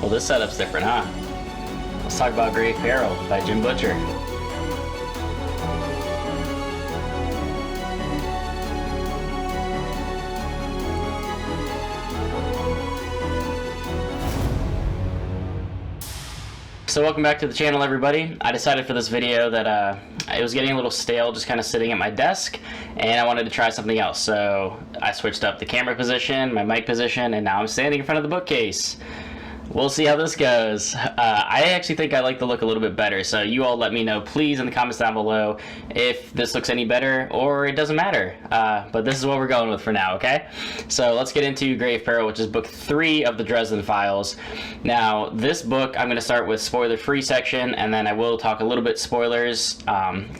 Well, this setup's different, huh? Let's talk about Grave Peril by Jim Butcher. So welcome back to the channel, everybody. I decided for this video that it was getting a little stale just kind of sitting at my desk, and I wanted to try something else. So I switched up the camera position, my mic position, and now I'm standing in front of the bookcase. We'll see how this goes. I actually think I like the look a little bit better, so you all let me know, please, in the comments down below if this looks any better or it doesn't matter. But this is what we're going with for now, okay? So let's get into Grave Peril, which is book 3 of the Dresden Files. Now, this book, I'm going to start with spoiler-free section, and then I will talk a little bit spoilers,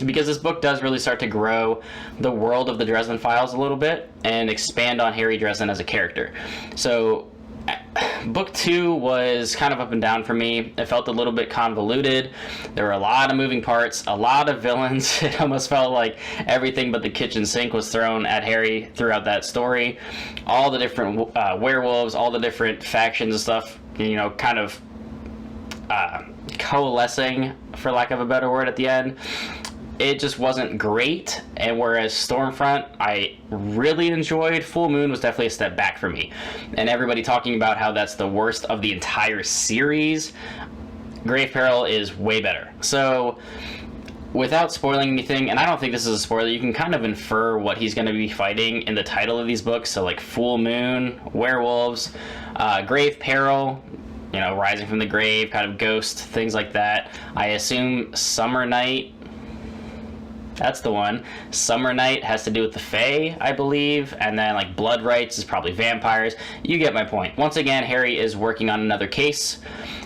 because this book does really start to grow the world of the Dresden Files a little bit and expand on Harry Dresden as a character. So book 2 was kind of up and down for me. It felt a little bit convoluted. There were a lot of moving parts, a lot of villains. It almost felt like everything but the kitchen sink was thrown at Harry throughout that story. All the different werewolves, all the different factions and stuff, you know, kind of coalescing, for lack of a better word, at the end. It just wasn't great, and whereas Stormfront I really enjoyed, Full Moon was definitely a step back for me. And everybody talking about how that's the worst of the entire series, Grave Peril is way better. So without spoiling anything, and I don't think this is a spoiler, you can kind of infer what he's going to be fighting in the title of these books. So like Full Moon, werewolves, Grave Peril, you know, rising from the grave, kind of ghost, things like that. I assume Summer Night, that's the one. Summer Night has to do with the Fae, I believe, and then like Blood Rites is probably vampires. You get my point. Once again, Harry is working on another case,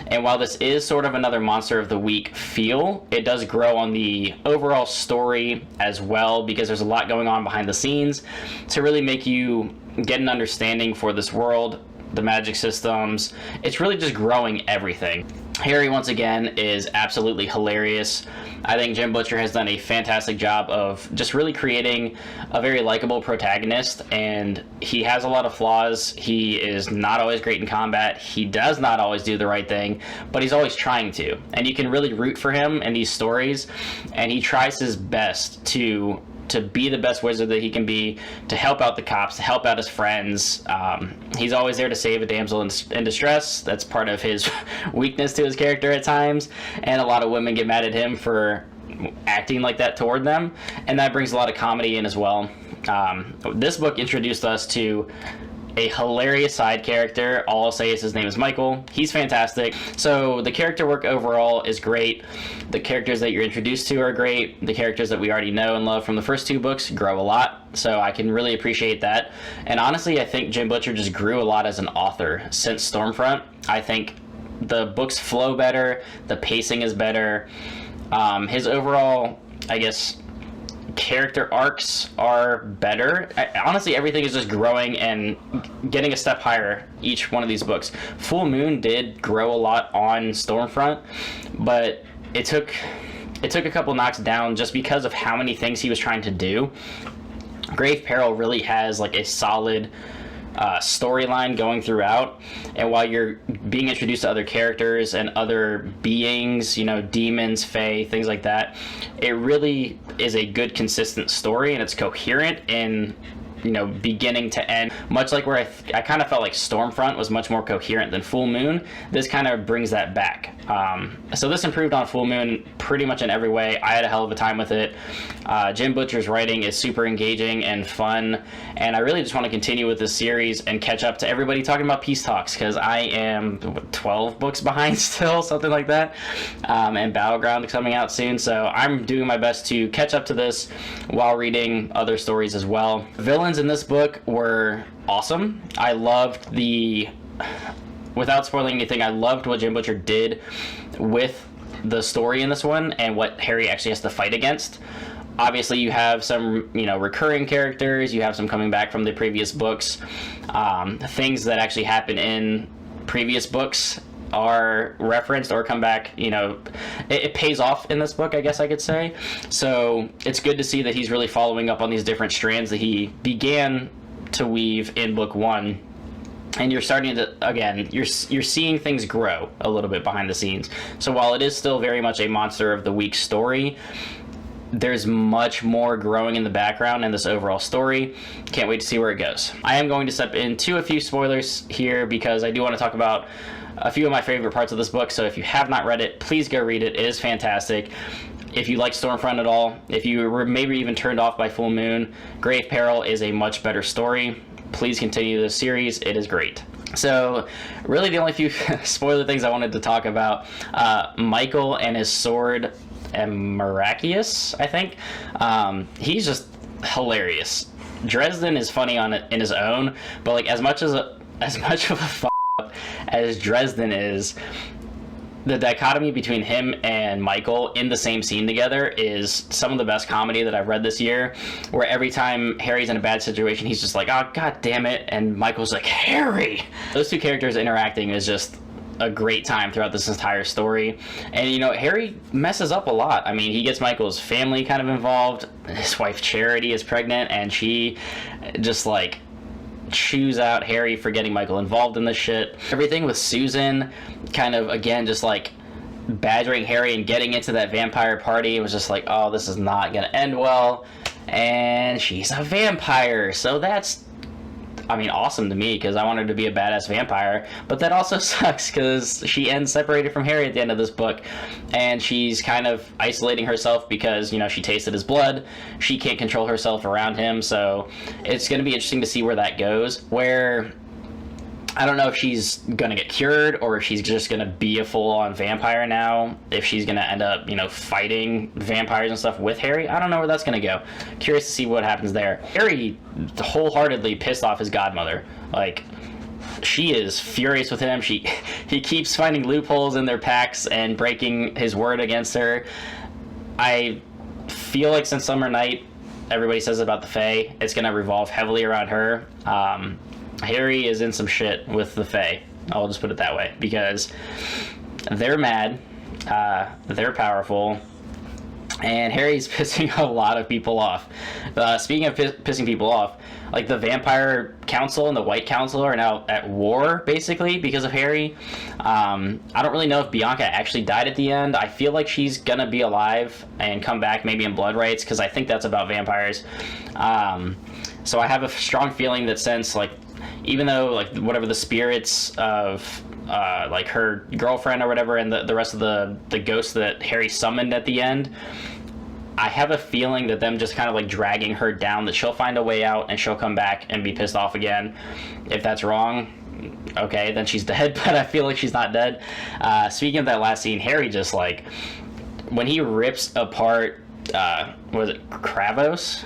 and while this is sort of another Monster of the Week feel, it does grow on the overall story as well, because there's a lot going on behind the scenes to really make you get an understanding for this world, the magic systems. It's really just growing everything. Harry, once again, is absolutely hilarious. I think Jim Butcher has done a fantastic job of just really creating a very likable protagonist, and he has a lot of flaws. He is not always great in combat. He does not always do the right thing, but he's always trying to. And you can really root for him in these stories, and he tries his best to be the best wizard that he can be, to help out the cops, to help out his friends. He's always there to save a damsel in distress. That's part of his weakness to his character at times, and a lot of women get mad at him for acting like that toward them, and that brings a lot of comedy in as well. This book introduced us to a hilarious side character. All I'll say is his name is Michael. He's fantastic. So the character work overall is great. The characters that you're introduced to are great. The characters that we already know and love from the first 2 books grow a lot, so I can really appreciate that. And honestly, I think Jim Butcher just grew a lot as an author since Stormfront. I think the books flow better, the pacing is better. His overall, I guess, character arcs are better. Honestly, everything is just growing and getting a step higher each one of these books. Full Moon did grow a lot on Stormfront, but it took a couple knocks down just because of how many things he was trying to do. Grave Peril really has like a solid storyline going throughout, and while you're being introduced to other characters and other beings, you know, demons, fae, things like that, it really is a good consistent story, and it's coherent in, you know, beginning to end. Much like where I kind of felt like Stormfront was much more coherent than Full Moon, this kind of brings that back. So this improved on Full Moon pretty much in every way. I had a hell of a time with it. Jim Butcher's writing is super engaging and fun, and I really just want to continue with this series and catch up to everybody talking about Peace Talks, because I am 12 books behind still, something like that, and Battleground is coming out soon, so I'm doing my best to catch up to this while reading other stories as well. Villains in this book were awesome. I loved without spoiling anything, I loved what Jim Butcher did with the story in this one and what Harry actually has to fight against. Obviously, you have some, you know, recurring characters. You have some coming back from the previous books. Things that actually happen in previous books are referenced or come back. You know, it pays off in this book, I guess I could say. So it's good to see that he's really following up on these different strands that he began to weave in book 1. and you're starting to, again, you're seeing things grow a little bit behind the scenes. So while it is still very much a monster of the week story, there's much more growing in the background in this overall story. Can't wait to see where it goes. I am going to step into a few spoilers here because I do want to talk about a few of my favorite parts of this book. So if you have not read it, please go read it. It is fantastic. If you like Stormfront at all, if you were maybe even turned off by Full Moon, Grave Peril is a much better story. Please continue this series. It is great. So really the only few spoiler things I wanted to talk about, Michael and his sword, Miraculous, I think. He's just hilarious. Dresden is funny in his own, but like as much of a f*** up as Dresden is, the dichotomy between him and Michael in the same scene together is some of the best comedy that I've read this year, where every time Harry's in a bad situation, he's just like, oh, god damn it, and Michael's like, Harry! Those two characters interacting is just a great time throughout this entire story. And, you know, Harry messes up a lot. I mean, he gets Michael's family kind of involved. His wife Charity is pregnant, and she just, like, chews out Harry for getting Michael involved in this shit. Everything with Susan kind of, again, just like badgering Harry and getting into that vampire party. It was just like, oh, this is not gonna end well. And she's a vampire, so that's, I mean, awesome to me because I want her to be a badass vampire, but that also sucks because she ends separated from Harry at the end of this book, and she's kind of isolating herself because, you know, she tasted his blood. She can't control herself around him, so it's going to be interesting to see where that goes, where I don't know if she's going to get cured or if she's just going to be a full-on vampire now, if she's going to end up, you know, fighting vampires and stuff with Harry. I don't know where that's going to go. Curious to see what happens there. Harry wholeheartedly pissed off his godmother. Like, she is furious with him. He keeps finding loopholes in their pacts and breaking his word against her. I feel like since Summer Night, everybody says about the Fae, it's going to revolve heavily around her. Harry is in some shit with the Fae. I'll just put it that way, because they're mad, they're powerful, and Harry's pissing a lot of people off. Speaking of pissing people off, like the Vampire Council and the White Council are now at war, basically, because of Harry. I don't really know if Bianca actually died at the end. I feel like she's gonna be alive and come back maybe in Blood Rights, because I think that's about vampires. So I have a strong feeling that since, like, even though, like, whatever the spirits of like her girlfriend or whatever and the rest of the ghosts that Harry summoned at the end, I have a feeling that them just kind of like dragging her down, that she'll find a way out and she'll come back and be pissed off again. If that's wrong, okay, then she's dead, but I feel like she's not dead. Speaking of that last scene, Harry just, like, when he rips apart, was it Kratos?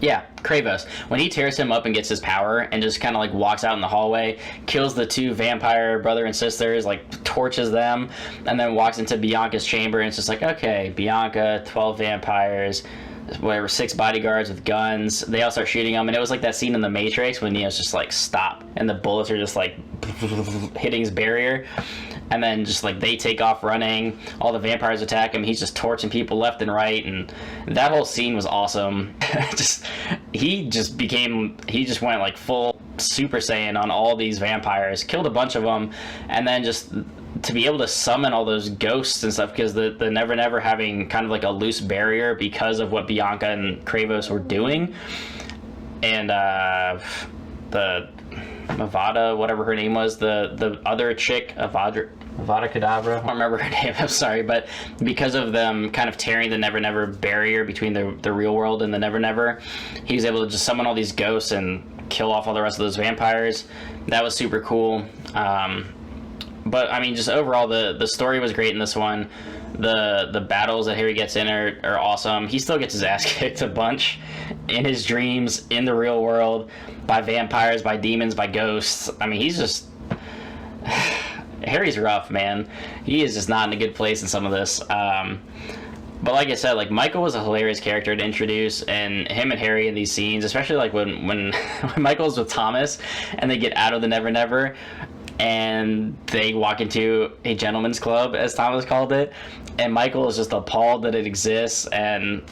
Yeah, Kravos. When he tears him up and gets his power and just kind of like walks out in the hallway, kills the two vampire brother and sisters, like torches them, and then walks into Bianca's chamber, and it's just like, okay, Bianca, 12 vampires, whatever, 6 bodyguards with guns. They all start shooting him, and it was like that scene in The Matrix when Neo's just like, stop, and the bullets are just like hitting his barrier. And then just like they take off running, all the vampires attack him, he's just torching people left and right, and that whole scene was awesome. He just went like full Super Saiyan on all these vampires, killed a bunch of them, and then just to be able to summon all those ghosts and stuff, because the Never Never having kind of like a loose barrier because of what Bianca and Kravos were doing, and the Avada, whatever her name was, the other chick, Avada Kedavra, I don't remember her name, I'm sorry, but because of them kind of tearing the Never Never barrier between the real world and the Never Never, he was able to just summon all these ghosts and kill off all the rest of those vampires. That was super cool. But I mean, just overall, the story was great in this one. The battles that Harry gets in are awesome. He still gets his ass kicked a bunch in his dreams, in the real world, by vampires, by demons, by ghosts. I mean, he's just... Harry's rough, man. He is just not in a good place in some of this. But like I said, like, Michael was a hilarious character to introduce, and him and Harry in these scenes, especially like when Michael's with Thomas and they get out of the Never Never and they walk into a gentleman's club, as Thomas called it, and Michael is just appalled that it exists, and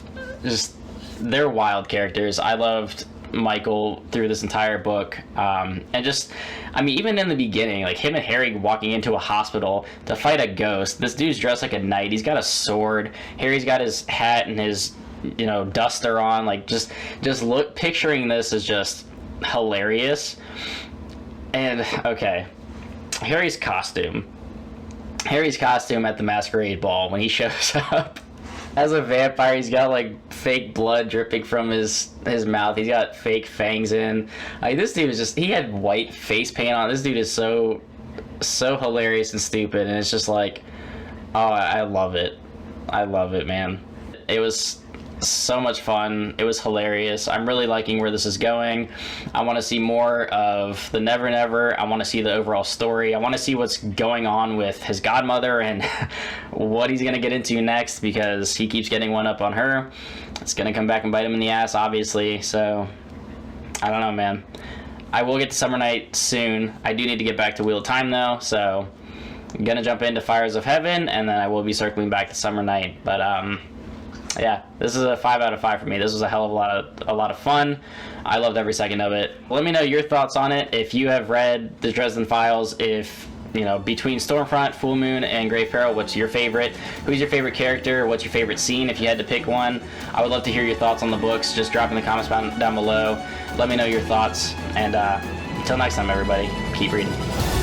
just, they're wild characters. I loved Michael through this entire book. And just, I mean, even in the beginning, like him and Harry walking into a hospital to fight a ghost. This dude's dressed like a knight. He's got a sword. Harry's got his hat and his, duster on. Like, just picturing this is just hilarious. And, okay, Harry's costume at the masquerade ball when he shows up as a vampire. He's got like fake blood dripping from his mouth. He's got fake fangs in. This dude was he had white face paint on. This dude is so hilarious and stupid, and it's just like, oh, I love it. I love it, man. It was so much fun. It was hilarious. I'm really liking where this is going. I want to see more of the Never Never. I want to see the overall story. I want to see what's going on with his godmother and what he's going to get into next, because he keeps getting one up on her. It's going to come back and bite him in the ass, obviously. So I don't know, man. I will get to Summer Night soon. I do need to get back to Wheel of Time though, so I'm going to jump into Fires of Heaven, and then I will be circling back to Summer Night. But yeah, this is a 5 out of 5 for me. This was a hell of a lot of fun. I loved every second of it. Let me know your thoughts on it. If you have read the Dresden Files, if between Stormfront, Full Moon, and Grave Peril, what's your favorite? Who's your favorite character? What's your favorite scene if you had to pick one? I would love to hear your thoughts on the books. Just drop in the comments down below. Let me know your thoughts. And until next time, everybody, keep reading.